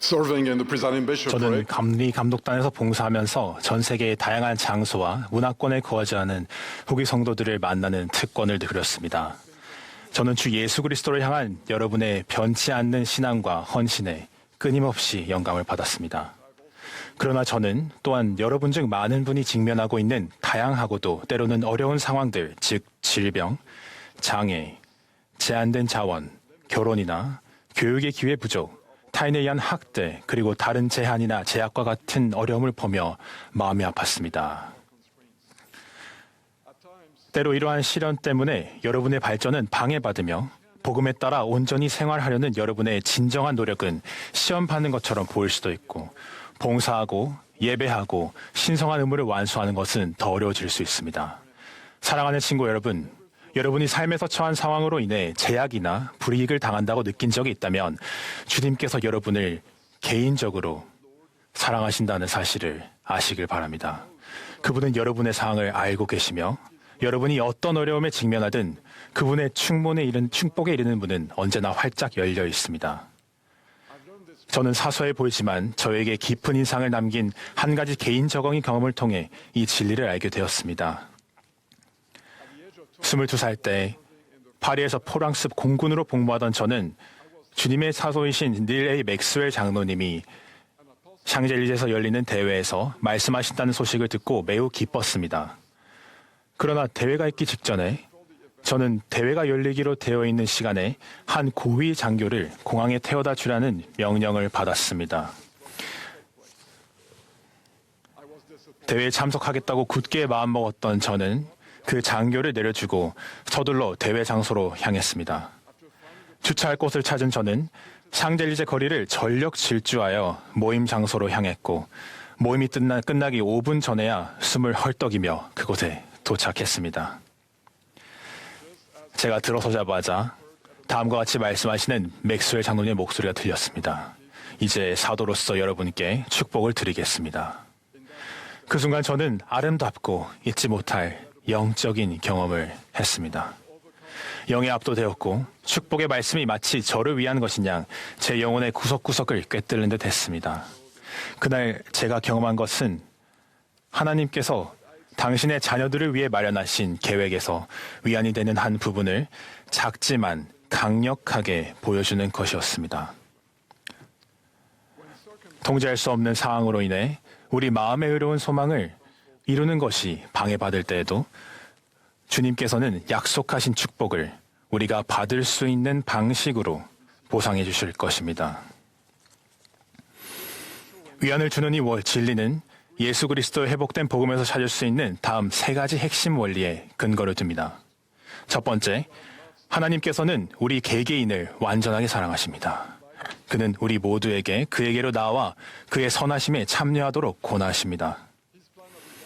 serving in the presiding 저는 bishopric. 감리 감독단에서 봉사하면서 전 세계의 다양한 장소와 문화권에 거주하는 후기 성도들을 만나는 특권을 누렸습니다. 저는 주 예수 그리스도를 향한 여러분의 변치 않는 신앙과 헌신에 끊임없이 영감을 받았습니다. 그러나 저는 또한 여러분 중 많은 분이 직면하고 있는 다양하고도 때로는 어려운 상황들, 즉 질병, 장애, 제한된 자원, 결혼이나 교육의 기회 부족, 타인에 의한 학대, 그리고 다른 제한이나 제약과 같은 어려움을 보며 마음이 아팠습니다. 때로 이러한 시련 때문에 여러분의 발전은 방해받으며 복음에 따라 온전히 생활하려는 여러분의 진정한 노력은 시험받는 것처럼 보일 수도 있고 봉사하고 예배하고 신성한 의무를 완수하는 것은 더 어려워질 수 있습니다. 사랑하는 친구 여러분, 여러분이 삶에서 처한 상황으로 인해 제약이나 불이익을 당한다고 느낀 적이 있다면 주님께서 여러분을 개인적으로 사랑하신다는 사실을 아시길 바랍니다. 그분은 여러분의 상황을 알고 계시며 여러분이 어떤 어려움에 직면하든 그분의 축복에 이르는 문은 언제나 활짝 열려 있습니다. 저는 사소해 보이지만 저에게 깊은 인상을 남긴 한 가지 개인적인 경험을 통해 이 진리를 알게 되었습니다. 22살 때 파리에서 프랑스 공군으로 복무하던 저는 주님의 사도이신 닐 A. 맥스웰 장로님이 샹젤리제에서 열리는 대회에서 말씀하신다는 소식을 듣고 매우 기뻤습니다. 그러나 대회가 있기 직전에 저는 대회가 열리기로 되어 있는 시간에 한 고위 장교를 공항에 태워다 주라는 명령을 받았습니다. 대회에 참석하겠다고 굳게 마음먹었던 저는 그 장교를 내려주고 서둘러 대회 장소로 향했습니다. 주차할 곳을 찾은 저는 샹젤리제 거리를 전력 질주하여 모임 장소로 향했고 모임이 끝나기 5분 전에야 숨을 헐떡이며 그곳에 도착했습니다. 제가 들어서자마자 다음과 같이 말씀하시는 맥스웰 장로님의 목소리가 들렸습니다. 이제 사도로서 여러분께 축복을 드리겠습니다. 그 순간 저는 아름답고 잊지 못할 영적인 경험을 했습니다. 영에 압도되었고 축복의 말씀이 마치 저를 위한 것인 양 제 영혼의 구석구석을 꿰뚫는 듯 했습니다. 그날 제가 경험한 것은 하나님께서 당신의 자녀들을 위해 마련하신 계획에서 위안이 되는 한 부분을 작지만 강력하게 보여주는 것이었습니다. 통제할 수 없는 상황으로 인해 우리 마음의 의로운 소망을 이루는 것이 방해받을 때에도 주님께서는 약속하신 축복을 우리가 받을 수 있는 방식으로 보상해 주실 것입니다. 위안을 주는 이 진리는 예수 그리스도의 회복된 복음에서 찾을 수 있는 다음 세 가지 핵심 원리에 근거를 둡니다. 첫 번째, 하나님께서는 우리 개개인을 완전하게 사랑하십니다. 그는 우리 모두에게 그에게로 나와 그의 선하심에 참여하도록 권하십니다.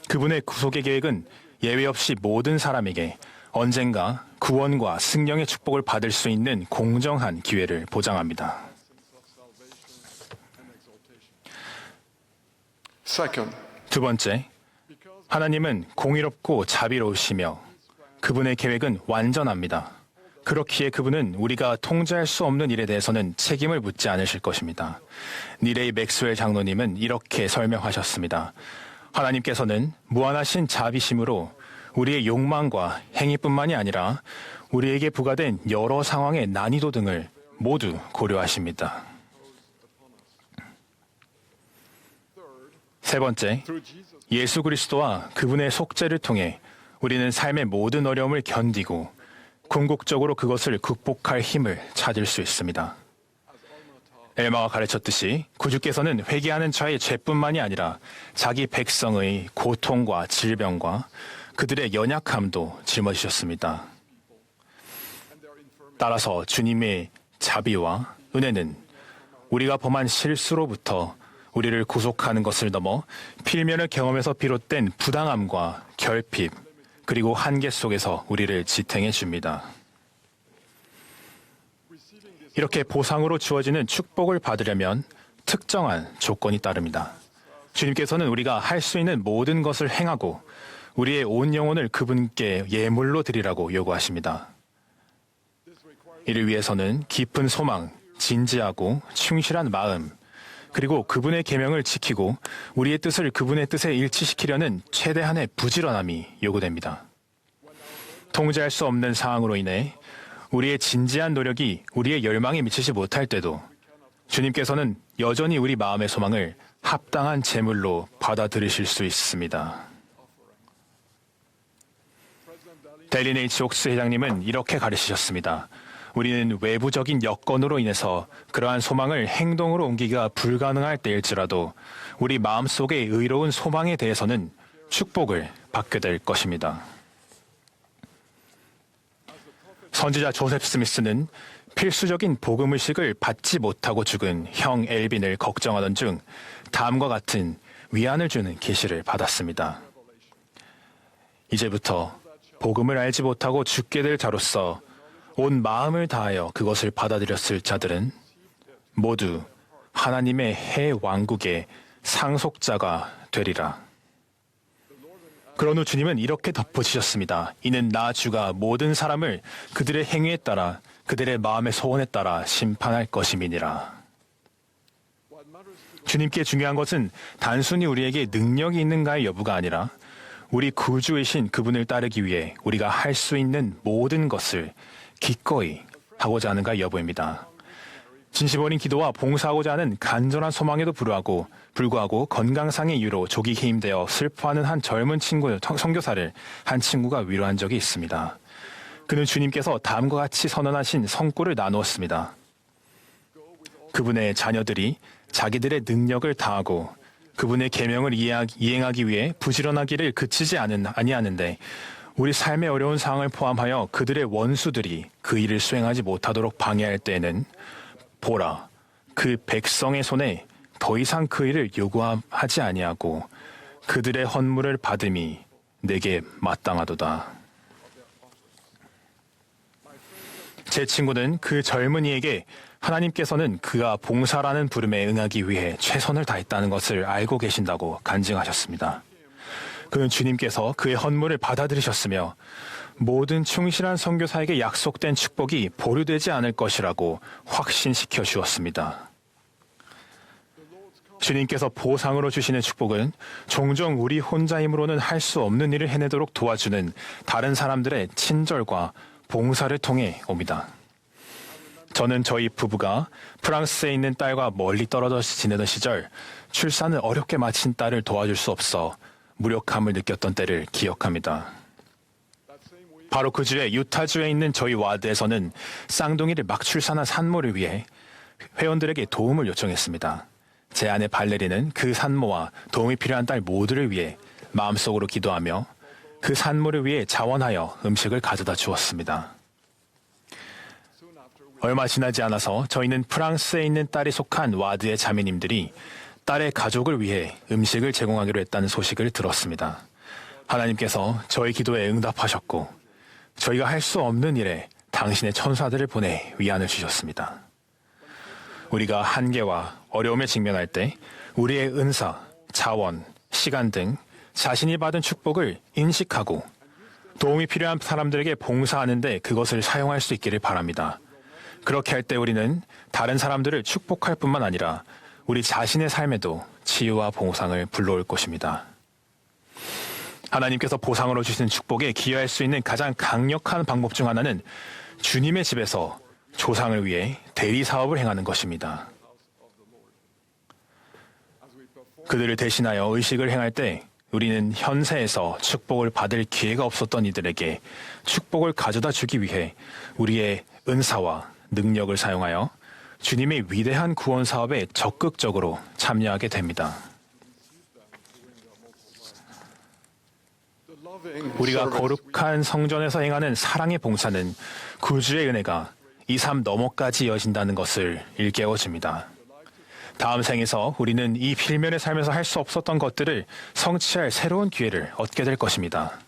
그분의 구속의 계획은 예외 없이 모든 사람에게 언젠가 구원과 승령의 축복을 받을 수 있는 공정한 기회를 보장합니다. 두 번째, 하나님은 공의롭고 자비로우시며 그분의 계획은 완전합니다. 그렇기에 그분은 우리가 통제할 수 없는 일에 대해서는 책임을 묻지 않으실 것입니다. 닐 A. 맥스웰 장로님은 이렇게 설명하셨습니다. 하나님께서는 무한하신 자비심으로 우리의 욕망과 행위뿐만이 아니라 우리에게 부과된 여러 상황의 난이도 등을 모두 고려하십니다. 세 번째, 예수 그리스도와 그분의 속죄를 통해 우리는 삶의 모든 어려움을 견디고 궁극적으로 그것을 극복할 힘을 찾을 수 있습니다. 엘마가 가르쳤듯이 구주께서는 회개하는 자의 죄뿐만이 아니라 자기 백성의 고통과 질병과 그들의 연약함도 짊어지셨습니다. 따라서 주님의 자비와 은혜는 우리가 범한 실수로부터 우리를 구속하는 것을 넘어 필면을 경험에서 비롯된 부당함과 결핍, 그리고 한계 속에서 우리를 지탱해 줍니다. 이렇게 보상으로 주어지는 축복을 받으려면 특정한 조건이 따릅니다. 주님께서는 우리가 할 수 있는 모든 것을 행하고 우리의 온 영혼을 그분께 예물로 드리라고 요구하십니다. 이를 위해서는 깊은 소망, 진지하고 충실한 마음, 그리고 그분의 계명을 지키고 우리의 뜻을 그분의 뜻에 일치시키려는 최대한의 부지런함이 요구됩니다. 통제할 수 없는 상황으로 인해 우리의 진지한 노력이 우리의 열망에 미치지 못할 때도 주님께서는 여전히 우리 마음의 소망을 합당한 제물로 받아들이실 수 있습니다. 델린 H. 옥스 회장님은 이렇게 가르치셨습니다. 우리는 외부적인 여건으로 인해서 그러한 소망을 행동으로 옮기기가 불가능할 때일지라도 우리 마음속의 의로운 소망에 대해서는 축복을 받게 될 것입니다. 선지자 조셉 스미스는 필수적인 복음의식을 받지 못하고 죽은 형 엘빈을 걱정하던 중 다음과 같은 위안을 주는 계시를 받았습니다. 이제부터 복음을 알지 못하고 죽게 될 자로서 온 마음을 다하여 그것을 받아들였을 자들은 모두 하나님의 해 왕국의 상속자가 되리라. 그런 후 주님은 이렇게 덧붙이셨습니다. 이는 나 주가 모든 사람을 그들의 행위에 따라 그들의 마음의 소원에 따라 심판할 것임이니라. 주님께 중요한 것은 단순히 우리에게 능력이 있는가의 여부가 아니라 우리 구주이신 그분을 따르기 위해 우리가 할 수 있는 모든 것을 기꺼이 하고자 하는가 여부입니다. 진심 어린 기도와 봉사하고자 하는 간절한 소망에도 불구하고 건강상의 이유로 조기 해임되어 슬퍼하는 한 젊은 선교사를 한 친구가 위로한 적이 있습니다. 그는 주님께서 다음과 같이 선언하신 성구를 나누었습니다. 그분의 자녀들이 자기들의 능력을 다하고 그분의 계명을 이행하기 위해 부지런하기를 그치지 아니하는데 우리 삶의 어려운 상황을 포함하여 그들의 원수들이 그 일을 수행하지 못하도록 방해할 때에는 보라, 그 백성의 손에 더 이상 그 일을 요구하지 아니하고 그들의 헌물을 받음이 내게 마땅하도다. 제 친구는 그 젊은이에게 하나님께서는 그가 봉사라는 부름에 응하기 위해 최선을 다했다는 것을 알고 계신다고 간증하셨습니다. 그는 주님께서 그의 헌물을 받아들이셨으며 모든 충실한 선교사에게 약속된 축복이 보류되지 않을 것이라고 확신시켜 주었습니다. 주님께서 보상으로 주시는 축복은 종종 우리 혼자 힘으로는 할 수 없는 일을 해내도록 도와주는 다른 사람들의 친절과 봉사를 통해 옵니다. 저는 저희 부부가 프랑스에 있는 딸과 멀리 떨어져 지내던 시절 출산을 어렵게 마친 딸을 도와줄 수 없어 무력함을 느꼈던 때를 기억합니다. 바로 그 주에 유타주에 있는 저희 와드에서는 쌍둥이를 막 출산한 산모를 위해 회원들에게 도움을 요청했습니다. 제 아내 발레리는 그 산모와 도움이 필요한 딸 모두를 위해 마음속으로 기도하며 그 산모를 위해 자원하여 음식을 가져다 주었습니다. 얼마 지나지 않아서 저희는 프랑스에 있는 딸이 속한 와드의 자매님들이 딸의 가족을 위해 음식을 제공하기로 했다는 소식을 들었습니다. 하나님께서 저희 기도에 응답하셨고 저희가 할 수 없는 일에 당신의 천사들을 보내 위안을 주셨습니다. 우리가 한계와 어려움에 직면할 때 우리의 은사, 자원, 시간 등 자신이 받은 축복을 인식하고 도움이 필요한 사람들에게 봉사하는 데 그것을 사용할 수 있기를 바랍니다. 그렇게 할 때 우리는 다른 사람들을 축복할 뿐만 아니라 우리 자신의 삶에도 치유와 봉상을 불러올 것입니다. 하나님께서 보상으로 주시는 축복에 기여할 수 있는 가장 강력한 방법 중 하나는 주님의 집에서 조상을 위해 대리 사업을 행하는 것입니다. 그들을 대신하여 의식을 행할 때 우리는 현세에서 축복을 받을 기회가 없었던 이들에게 축복을 가져다 주기 위해 우리의 은사와 능력을 사용하여 주님의 위대한 구원 사업에 적극적으로 참여하게 됩니다. 우리가 거룩한 성전에서 행하는 사랑의 봉사는 구주의 은혜가 이 삶 너머까지 이어진다는 것을 일깨워줍니다. 다음 생에서 우리는 이 필면의 삶에서 할 수 없었던 것들을 성취할 새로운 기회를 얻게 될 것입니다.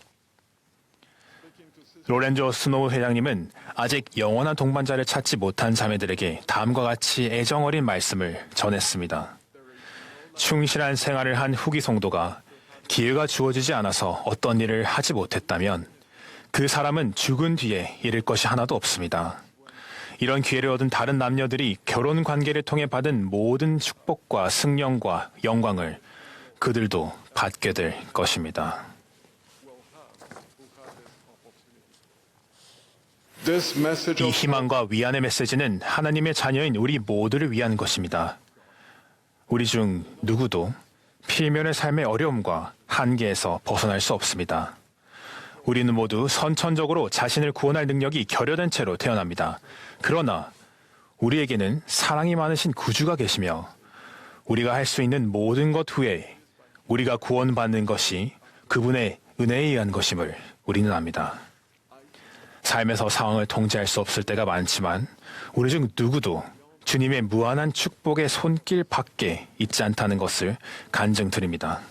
로렌조 스노우 회장님은 아직 영원한 동반자를 찾지 못한 자매들에게 다음과 같이 애정어린 말씀을 전했습니다. 충실한 생활을 한 후기 성도가 기회가 주어지지 않아서 어떤 일을 하지 못했다면 그 사람은 죽은 뒤에 잃을 것이 하나도 없습니다. 이런 기회를 얻은 다른 남녀들이 결혼 관계를 통해 받은 모든 축복과 승령과 영광을 그들도 받게 될 것입니다. 이 희망과 위안의 메시지는 하나님의 자녀인 우리 모두를 위한 것입니다. 우리 중 누구도 필면의 삶의 어려움과 한계에서 벗어날 수 없습니다. 우리는 모두 선천적으로 자신을 구원할 능력이 결여된 채로 태어납니다. 그러나 우리에게는 사랑이 많으신 구주가 계시며 우리가 할 수 있는 모든 것 후에 우리가 구원받는 것이 그분의 은혜에 의한 것임을 우리는 압니다. 삶에서 상황을 통제할 수 없을 때가 많지만 우리 중 누구도 주님의 무한한 축복의 손길 밖에 있지 않다는 것을 간증드립니다.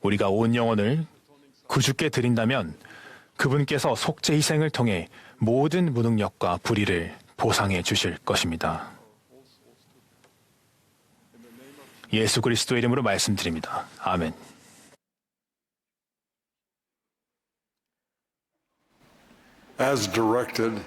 우리가 온 영혼을 구주께 드린다면 그분께서 속죄 희생을 통해 모든 무능력과 불의를 보상해 주실 것입니다. 예수 그리스도의 이름으로 말씀드립니다. 아멘. As directed